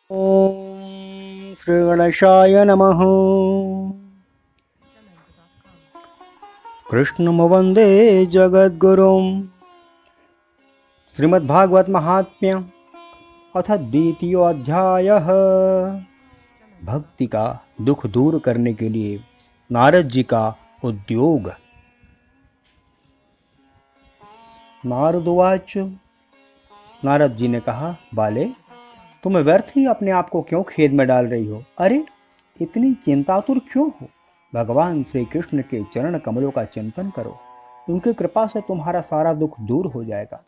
ओम श्री गणेशाय नमः। कृष्णं वन्दे जगद्गुरुं। श्रीमद्भागवत महात्म्य अथ द्वितीयोऽध्यायः। भक्ति का दुख दूर करने के लिए नारद जी का उद्योग। नारदोवाच। नारद जी ने कहा, बाले, तुम व्यर्थ ही अपने आप को क्यों खेद में डाल रही हो? अरे, इतनी चिंतातुर क्यों हो? भगवान श्री कृष्ण के चरण कमलों का चिंतन करो। उनकी कृपा से तुम्हारा सारा दुख दूर हो जाएगा।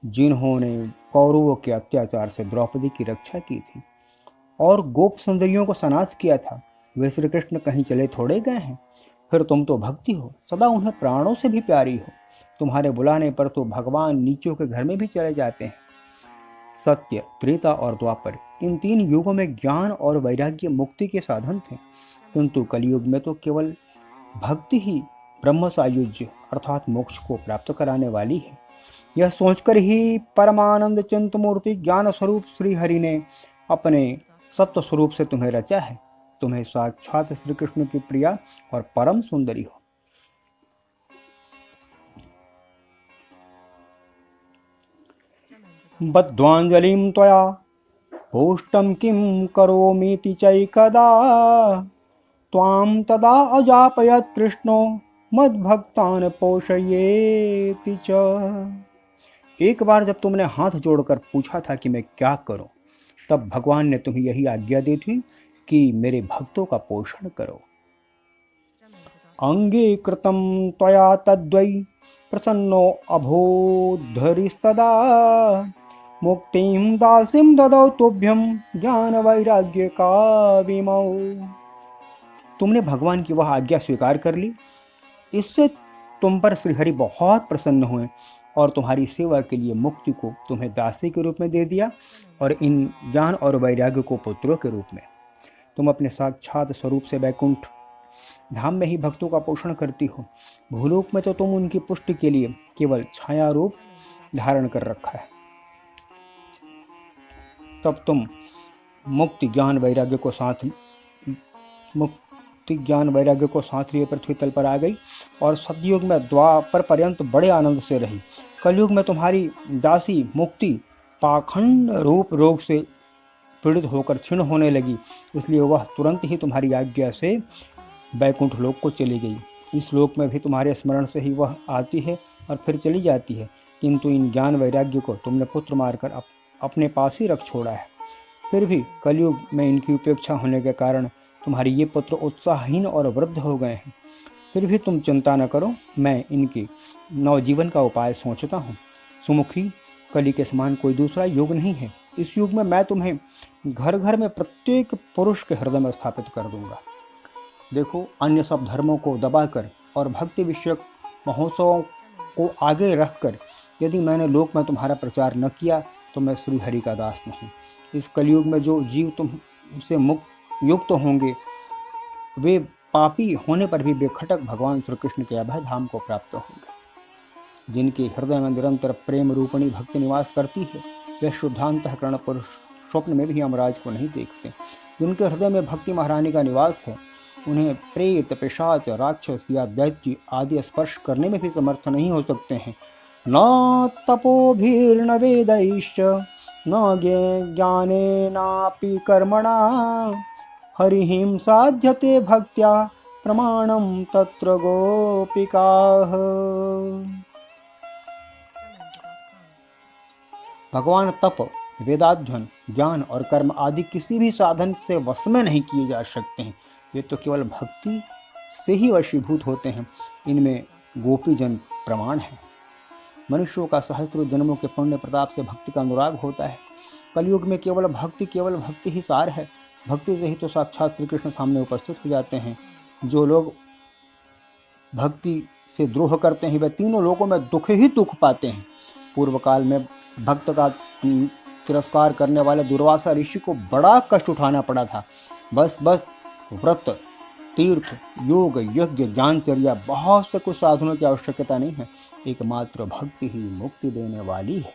जिन्होंने कौरवों के अत्याचार से द्रौपदी की रक्षा की थी और गोप सुंदरियों को सनाथ किया था, वे श्री कृष्ण कहीं चले थोड़े गए हैं। फिर तुम तो भक्ति हो, सदा उन्हें प्राणों से भी प्यारी हो। तुम्हारे बुलाने पर तो भगवान नीचों के घर में भी चले जाते हैं। सत्य, त्रेता और द्वापर, इन तीन युगों में ज्ञान और वैराग्य मुक्ति के साधन थे, किंतु कलयुग में तो केवल भक्ति ही ब्रह्म सायुज्य अर्थात मोक्ष को प्राप्त कराने वाली है। यह सोचकर ही परमानंद चिंत मूर्ति ज्ञान स्वरूप श्री हरि ने अपने सत्व स्वरूप से तुम्हें रचा है। तुम्हें साक्षात श्री कृष्ण की प्रिया और परम सुंदरी हो। बद्ध्वांजलिं त्वया पोष्टं किं करोमीति चैकदा त्वां तदा अजापयत् कृष्णो मद्भक्तान् पोषयेति च। एक बार जब तुमने हाथ जोड़कर पूछा था कि मैं क्या करूं, तब भगवान ने तुम्हें यही आज्ञा दी थी कि मेरे भक्तों का पोषण करो। अंगीकृतं त्वया तद्वै प्रसन्नो अभूद्धरिस्तदा मुक्तिं दासीं ददौ तुभ्यं ज्ञान वैराग्य का विमौ। तुमने भगवान की वह आज्ञा स्वीकार कर ली। इससे तुम पर श्रीहरि बहुत प्रसन्न हुए और तुम्हारी सेवा के लिए मुक्ति को तुम्हें दासी के रूप में दे दिया और इन ज्ञान और वैराग्य को पुत्रों के रूप में। तुम अपने साक्षात स्वरूप से वैकुंठ धाम में ही भक्तों का पोषण करती हो। भूलोक में तो तुम उनकी पुष्टि के लिए केवल छाया रूप धारण कर रखा है। तब तुम मुक्ति ज्ञान वैराग्य को साथ लिए पृथ्वी तल पर आ गई और सतयुग में द्वापर पर्यंत बड़े आनंद से रही। कलयुग में तुम्हारी दासी मुक्ति पाखंड रूप रोग से पीड़ित होकर क्षीण होने लगी, इसलिए वह तुरंत ही तुम्हारी आज्ञा से वैकुंठ लोक को चली गई। इस लोक में भी तुम्हारे स्मरण से ही वह आती है और फिर चली जाती है, किंतु इन ज्ञान वैराग्य को तुमने पुत्र मारकर अपने पास ही रख छोड़ा है। फिर भी कलयुग में इनकी उपेक्षा होने के कारण तुम्हारे ये पुत्र उत्साहहीन और वृद्ध हो गए हैं। फिर भी तुम चिंता न करो, मैं इनके नवजीवन का उपाय सोचता हूँ। सुमुखी, कली के समान कोई दूसरा युग नहीं है। इस युग में मैं तुम्हें घर घर में प्रत्येक पुरुष के हृदय में स्थापित कर दूंगा। देखो, अन्य सब धर्मों को दबाकर और भक्ति विषयक महोत्सवों को आगे रखकर यदि मैंने लोक में तुम्हारा प्रचार न किया तो मैं श्री हरि का दास नहीं। इस कलयुग में जो जीव तुमसे युक्त होंगे वे पापी होने पर भी बेखटक भगवान श्री कृष्ण के अभय धाम को प्राप्त होंगे। जिनके हृदय में निरंतर प्रेम रूपणी भक्ति निवास करती है, वे शुद्धांतःकरण पुरुष स्वप्न में भी यमराज को नहीं देखते। जिनके हृदय में भक्ति महारानी का निवास है, उन्हें प्रेत, पिशाच, राक्षस या दैत्य आदि स्पर्श करने में भी समर्थ नहीं हो सकते हैं। न तपोभिर्न वेदैश्च न ज्ञानेनापि कर्मणा हरिहिं साध्यते भक्त्या प्रमाणं तत्र गोपिकाः। भगवान तप, वेदाध्ययन, ज्ञान और कर्म आदि किसी भी साधन से वश में नहीं किए जा सकते हैं। ये तो केवल भक्ति से ही वशीभूत होते हैं। इनमें गोपीजन प्रमाण है। मनुष्यों का सहस्त्र जन्मों के पुण्य प्रताप से भक्ति का अनुराग होता है। कलयुग में केवल भक्ति ही सार है। भक्ति से ही तो साक्षात श्री कृष्ण सामने उपस्थित हो जाते हैं। जो लोग भक्ति से द्रोह करते हैं वे तीनों लोकों में दुख ही दुख पाते हैं। पूर्व काल में भक्त का तिरस्कार करने वाले दुर्वासा ऋषि को बड़ा कष्ट उठाना पड़ा था। बस व्रत, तीर्थ, योग, यज्ञ, ज्ञानचर्या, बहुत से कुछ साधनों की आवश्यकता नहीं है। एकमात्र भक्ति ही मुक्ति देने वाली है।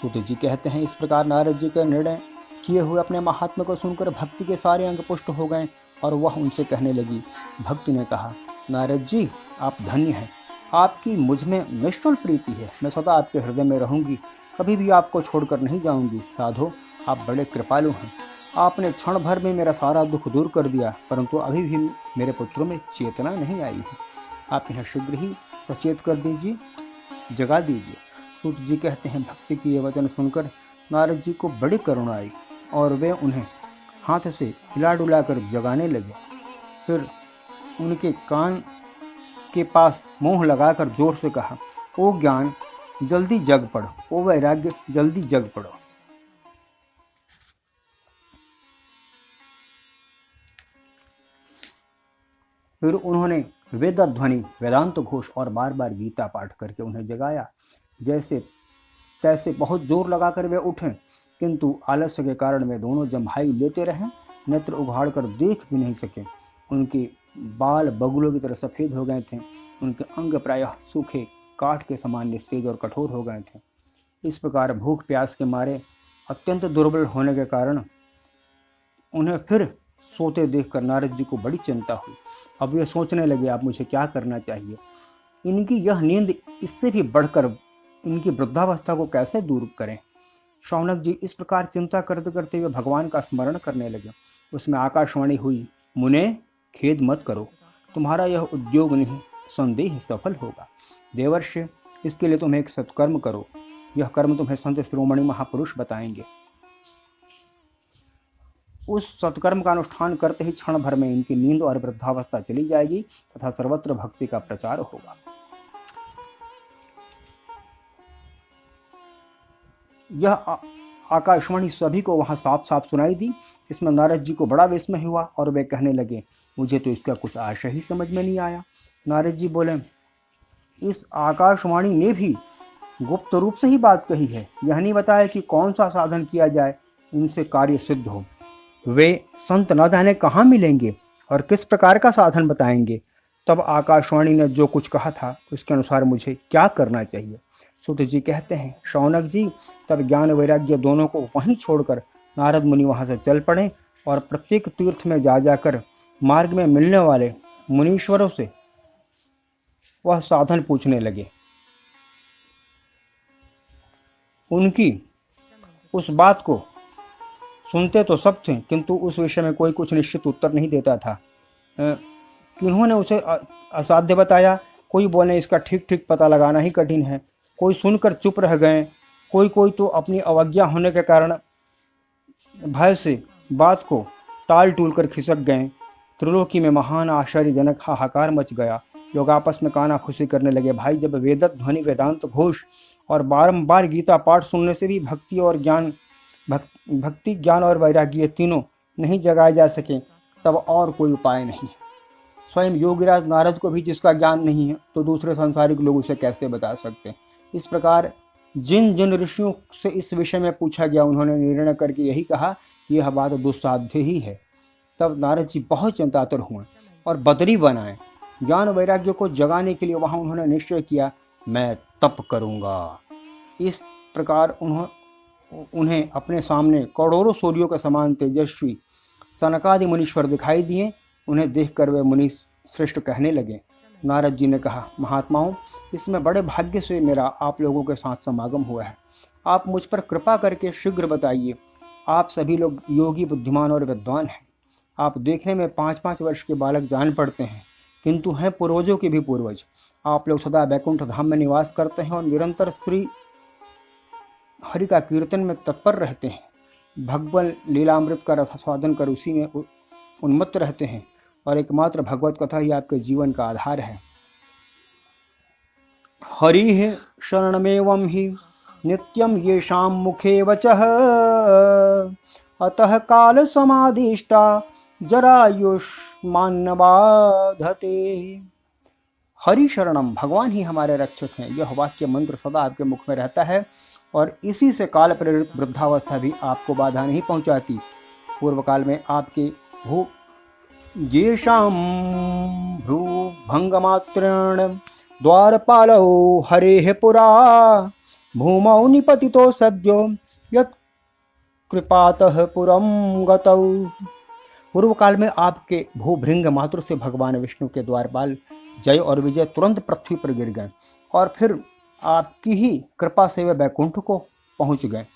सूत जी कहते हैं, इस प्रकार नारद जी का निर्णय किए हुए अपने महात्मा को सुनकर भक्ति के सारे अंग पुष्ट हो गए और वह उनसे कहने लगी। भक्ति ने कहा, नारद जी आप धन्य हैं, आपकी मुझ में निश्चल प्रीति है, मैं सदा आपके हृदय में रहूंगी, कभी भी आपको छोड़कर नहीं जाऊंगी। साधो आप बड़े कृपालु हैं, आपने क्षण भर में मेरा सारा दुख दूर कर दिया, परंतु अभी भी मेरे पुत्रों में चेतना नहीं आई है, आप इन्हें शीघ्र ही सचेत कर दीजिए, जगा दीजिए। सूत जी कहते हैं, भक्ति की ये वचन सुनकर नारद जी को बड़ी करुणा आई और वे उन्हें हाथ से हिला डुला कर जगाने लगे। फिर उनके कान के पास मुंह लगाकर जोर से कहा, ओ ज्ञान जल्दी जग पड़ो, ओ वैराग्य जल्दी जग पड़ो। फिर उन्होंने वेद ध्वनि, वेदांत घोष और बार बार गीता पाठ करके उन्हें जगाया। जैसे तैसे बहुत जोर लगाकर वे उठे, किंतु आलस्य के कारण वे दोनों जम्हाई लेते रहे, नेत्र उघाड़ कर देख भी नहीं सके। उनके बाल बगुलों की तरह सफ़ेद हो गए थे, उनके अंग प्रायः सूखे काठ के समान निस्तेज और कठोर हो गए थे। इस प्रकार भूख प्यास के मारे अत्यंत दुर्बल होने के कारण उन्हें फिर सोते देखकर नारद जी को बड़ी चिंता हुई। अब वे सोचने लगे, अब मुझे क्या करना चाहिए, इनकी यह नींद इससे भी बढ़कर इनकी वृद्धावस्था को कैसे दूर करें। शौनक जी इस प्रकार चिंता करते करते हुए भगवान का स्मरण करने लगे। उसमें आकाशवाणी हुई, मुने खेद मत करो, तुम्हारा यह उद्योग नहीं संदेह सफल होगा। देवर्षि इसके लिए तुम एक सत्कर्म करो, यह कर्म तुम्हें संत शिरोमणि महापुरुष बताएंगे। उस सत्कर्म का अनुष्ठान करते ही क्षण भर में इनकी नींद और वृद्धावस्था चली जाएगी तथा सर्वत्र भक्ति का प्रचार होगा। यह आकाशवाणी सभी को वहां साफ साफ सुनाई दी। इसमें नारद जी को बड़ा विस्मय हुआ और वे कहने लगे, मुझे तो इसका कुछ आशय ही समझ में नहीं आया। नारद जी बोले, इस आकाशवाणी ने भी गुप्त रूप से ही बात कही है, यह नहीं बताया कि कौन सा साधन किया जाए इनसे कार्य सिद्ध हो। वे संत न जाने कहाँ मिलेंगे और किस प्रकार का साधन बताएंगे। तब आकाशवाणी ने जो कुछ कहा था उसके अनुसार मुझे क्या करना चाहिए। सूत जी कहते हैं, शौनक जी तब ज्ञान वैराग्य दोनों को वहीं छोड़कर नारद मुनि वहां से चल पड़े और प्रत्येक तीर्थ में जा जाकर मार्ग में मिलने वाले मुनीश्वरों से वह साधन पूछने लगे। उनकी उस बात को सुनते तो सब थे, किंतु उस विषय में कोई कुछ निश्चित उत्तर नहीं देता था। किन्होंने उसे असाध्य बताया, कोई बोले इसका ठीक ठीक पता लगाना ही कठिन है, कोई सुनकर चुप रह गए, कोई तो अपनी अवज्ञा होने के कारण भय से बात को टाल टूल कर खिसक गए। त्रिलोकी में महान आश्चर्यजनक हाहाकार मच गया। लोग आपस में काना खुशी करने लगे, भाई जब वेद ध्वनि, वेदांत घोष और बारंबार गीता पाठ सुनने से भी भक्ति ज्ञान और वैराग्य तीनों नहीं जगाए जा सके, तब और कोई उपाय नहीं। स्वयं योगीराज नारद को भी जिसका ज्ञान नहीं है, तो दूसरे सांसारिक लोग उसे कैसे बता सकते। इस प्रकार जिन जिन ऋषियों से इस विषय में पूछा गया, उन्होंने निर्णय करके यही कहा कि यह बात दुस्साध्य ही है। तब नारद जी बहुत चिंतातुर हुए और बदरी बनाए। ज्ञान वैराग्य को जगाने के लिए वहां उन्होंने निश्चय किया, मैं तप करूंगा। इस प्रकार उन्हें अपने सामने करोड़ों सूर्यों के समान तेजस्वी सनकादि मुनीश्वर दिखाई दिए। उन्हें देखकर वे मुनि श्रेष्ठ कहने लगे। नारद जी ने कहा, महात्माओं, इसमें बड़े भाग्य से मेरा आप लोगों के साथ समागम हुआ है। आप मुझ पर कृपा करके शीघ्र बताइए। आप सभी लोग योगी, बुद्धिमान और विद्वान हैं। आप देखने में 5-5 वर्ष के बालक जान पड़ते हैं, किंतु हैं पूर्वजों के भी पूर्वज। आप लोग सदा बैकुंठ धाम में निवास करते हैं और निरंतर श्री हरि का कीर्तन में तत्पर रहते हैं। भगवान लीलामृत का रसास्वादन कर उसी में उन्मत्त रहते हैं और एकमात्र भगवत कथा ही आपके जीवन का आधार है। हरि शरणमेवं हि नित्यं येषां मुखे वचः अतः काल समादिष्टा जरायुष्मान न बाधते। हरि शरणम, भगवान ही हमारे रक्षक हैं। यह वाक्य मंत्र सदा आपके मुख में रहता है और इसी से काल प्रेरित वृद्धावस्था भी आपको बाधा नहीं पहुंचाती। पूर्व काल में आपके येषां भ्रू भंगमात्रेण द्वारपालो हरेः पुरा भूमौ निपतितो सद्यो यत् कृपातः पुरम गतौ। पूर्व काल में आपके भूभृंग मातृ से भगवान विष्णु के द्वारपाल जय और विजय तुरंत पृथ्वी पर गिर गए और फिर आपकी ही कृपा से वे बैकुंठ को पहुंच गए।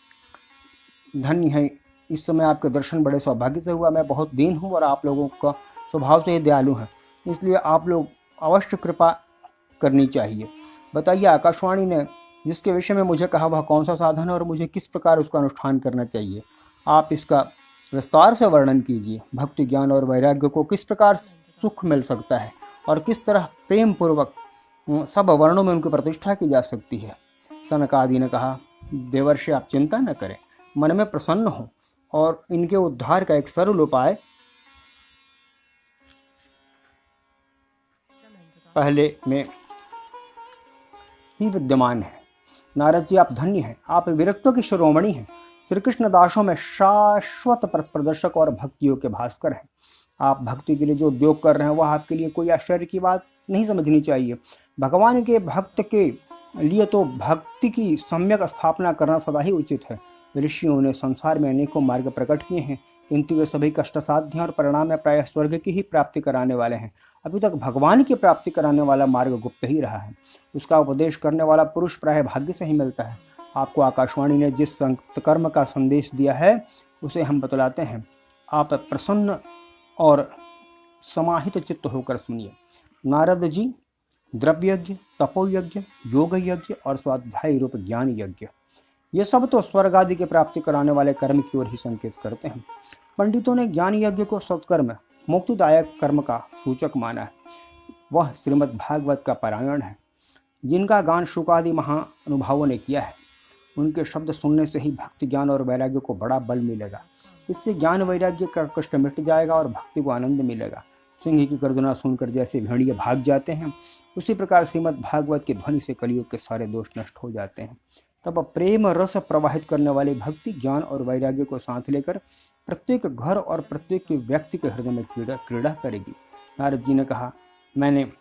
धन्य है, इस समय आपके दर्शन बड़े सौभाग्य से हुआ। मैं बहुत दीन हूँ और आप लोगों का स्वभाव से ही दयालु है, इसलिए आप लोग अवश्य कृपा करनी चाहिए। बताइए, आकाशवाणी ने जिसके विषय में मुझे कहा वह कौन सा साधन है और मुझे किस प्रकार उसका अनुष्ठान करना चाहिए? आप इसका विस्तार से वर्णन कीजिए। भक्ति, ज्ञान और वैराग्य को किस प्रकार सुख मिल सकता है और किस तरह प्रेम पूर्वक सब वर्णों में उनकी प्रतिष्ठा की जा सकती है। सनकादि ने कहा, देवर्षि आप चिंता न करें, मन में प्रसन्न हो और इनके उद्धार का एक सरल उपाय पहले में ही विद्यमान है। नारद जी, आप धन्य हैं, आप विरक्तों की शिरोमणि हैं, श्री कृष्ण दासों में शाश्वत प्रदर्शक और भक्तियों के भास्कर हैं। आप भक्ति के लिए जो उद्योग कर रहे हैं वह आपके लिए कोई आश्चर्य की बात नहीं समझनी चाहिए। भगवान के भक्त के लिए तो भक्ति की सम्यक स्थापना करना सदा ही उचित है। ऋषियों ने संसार में अनेकों मार्ग प्रकट किए हैं, किंतु वे सभी कष्ट साध्य और परिणाम में प्रायः स्वर्ग की ही प्राप्ति कराने वाले हैं। अभी तक भगवान की प्राप्ति कराने वाला मार्ग गुप्त ही रहा है। उसका उपदेश करने वाला पुरुष प्रायः भाग्य से ही मिलता है। आपको आकाशवाणी ने जिस संतकर्म का संदेश दिया है उसे हम बतलाते हैं। आप प्रसन्न और समाहित चित्त होकर सुनिए। नारद जी, द्रव्य यज्ञ, तपोयज्ञ, योग यज्ञ और स्वाध्याय रूप ज्ञान यज्ञ, ये सब तो स्वर्ग आदि की प्राप्ति कराने वाले कर्म की ओर ही संकेत करते हैं। पंडितों ने ज्ञान यज्ञ को सत्कर्म, मुक्तिदायक कर्म का सूचक माना है। वह श्रीमद् भागवत का पारायण है, जिनका गान शुकादि महानुभावों ने किया है। उनके शब्द सुनने से ही भक्ति, ज्ञान और वैराग्य को बड़ा बल मिलेगा। इससे ज्ञान वैराग्य का कष्ट मिट जाएगा और भक्ति को आनंद मिलेगा। सिंह की गर्जना सुनकर जैसे भेड़िए भाग जाते हैं, उसी प्रकार श्रीमद् भागवत की ध्वनि से कलयुग के सारे दोष नष्ट हो जाते हैं। तब प्रेम रस प्रवाहित करने वाली भक्ति, ज्ञान और वैराग्य को साथ लेकर प्रत्येक घर और प्रत्येक व्यक्ति के हृदय में क्रीड़ा करेगी। नारद जी ने कहा, मैंने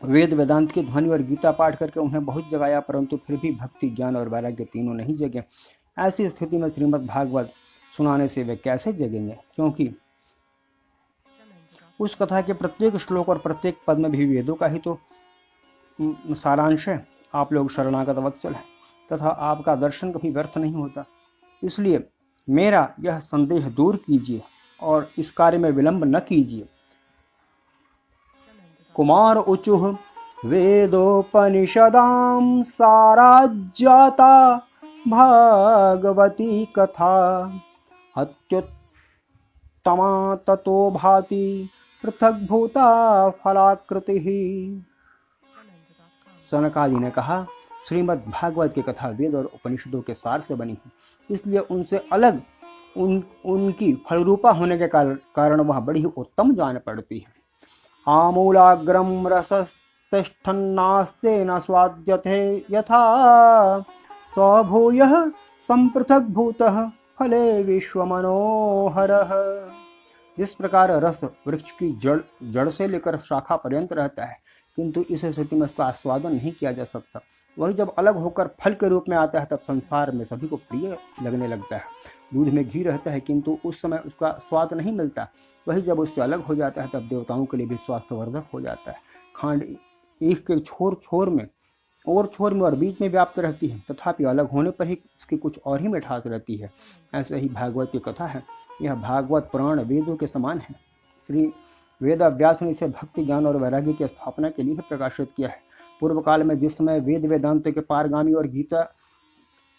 वेद वेदांत की ध्वनि और गीता पाठ करके उन्हें बहुत जगाया, परंतु फिर भी भक्ति, ज्ञान और वैराग्य तीनों नहीं जगे। ऐसी स्थिति में श्रीमद् भागवत सुनाने से वे कैसे जगेंगे? क्योंकि उस कथा के प्रत्येक श्लोक और प्रत्येक पद में भी वेदों का ही तो सारांश है। आप लोग शरणागत वत्सल हैं तथा आपका दर्शन कभी व्यर्थ नहीं होता, इसलिए मेरा यह संदेह दूर कीजिए और इस कार्य में विलंब न कीजिए। कुमार उचुः वेदोपनिषदां साराज्याता भागवती कथा अत्युत्तमा ततो भाति पृथग्भूता फलाकृतिः। सनकादि ने कहा, श्रीमद् भागवत की कथा वेद और उपनिषदों के सार से बनी है, इसलिए उनसे अलग उनकी फलरूपा होने के कारण वह बड़ी ही उत्तम जान पड़ती है। आमूलाग्रम रसस्तिष्ठन्नास्ते न स्वाद्यते यथा स्वभूयः संपृथग्भूतः फले विश्वमनोहरः। जिस प्रकार रस वृक्ष की जड़ से लेकर शाखा पर्यंत रहता है, किंतु इस स्थिति में उसका आस्वादन नहीं किया जा सकता, वही जब अलग होकर फल के रूप में आता है तब संसार में सभी को प्रिय लगने लगता है। दूध में घी रहता है किंतु उस समय उसका स्वाद नहीं मिलता, वही जब उससे अलग हो जाता है तब देवताओं के लिए भी स्वास्थ्यवर्धक हो जाता है। खांड एक के छोर में और बीच में व्याप्त रहती है, तथापि अलग होने पर ही इसकी कुछ और ही मिठास रहती है। ऐसे ही भागवत की कथा है। यह भागवत पुराण वेदों के समान है। श्री वेदव्यास ने इसे भक्ति, ज्ञान और वैराग्य की स्थापना के लिए प्रकाशित किया है। पूर्व काल में जिस समय वेद वेदांत के पारगामी और गीता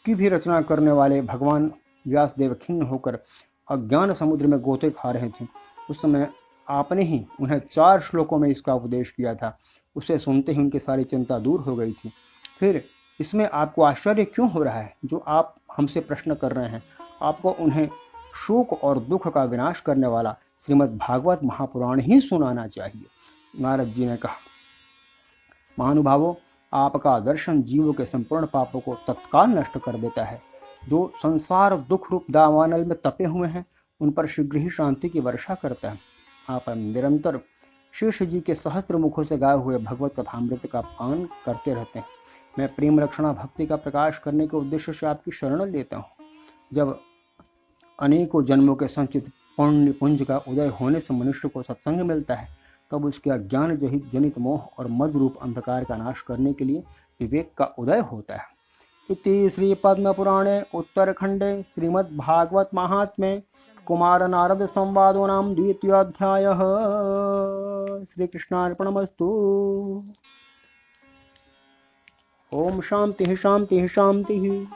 की भी रचना करने वाले भगवान व्यासदेव खिन्न होकर अज्ञान समुद्र में गोते खा रहे थे, उस समय आपने ही उन्हें 4 श्लोकों में इसका उपदेश किया था। उसे सुनते ही उनकी सारी चिंता दूर हो गई थी। फिर इसमें आपको आश्चर्य क्यों हो रहा है? जो आप हमसे प्रश्न कर रहे हैं, आपको उन्हें शोक और दुख का विनाश करने वाला श्रीमद् भागवत महापुराण ही सुनाना चाहिए। नारद जी ने कहा, महानुभावों, आपका दर्शन जीवों के संपूर्ण पापों को तत्काल नष्ट कर देता है। जो संसार दुख रूप दावानल में तपे हुए हैं, उन पर शीघ्र ही शांति की वर्षा करता है। आप निरंतर शेष जी के सहस्त्र मुखों से गाए हुए भगवत कथामृत का पान करते रहते हैं। मैं प्रेम रक्षणा भक्ति का प्रकाश करने के उद्देश्य से आपकी शरण लेता हूँ। जब अनेकों जन्मों के संचित पुण्य पुंज का उदय होने से मनुष्य को सत्संग मिलता है, तब उसके अज्ञान जनित मोह और मद रूप अंधकार का नाश करने के लिए विवेक का उदय होता है। इति श्री पद्म पुराणे उत्तरखंडे श्रीमद् भागवत महात्म्ये कुमार नारद संवादो नाम द्वितीयोऽध्यायः। श्री कृष्णार्पणमस्तु। ओम शांति शांति शांति।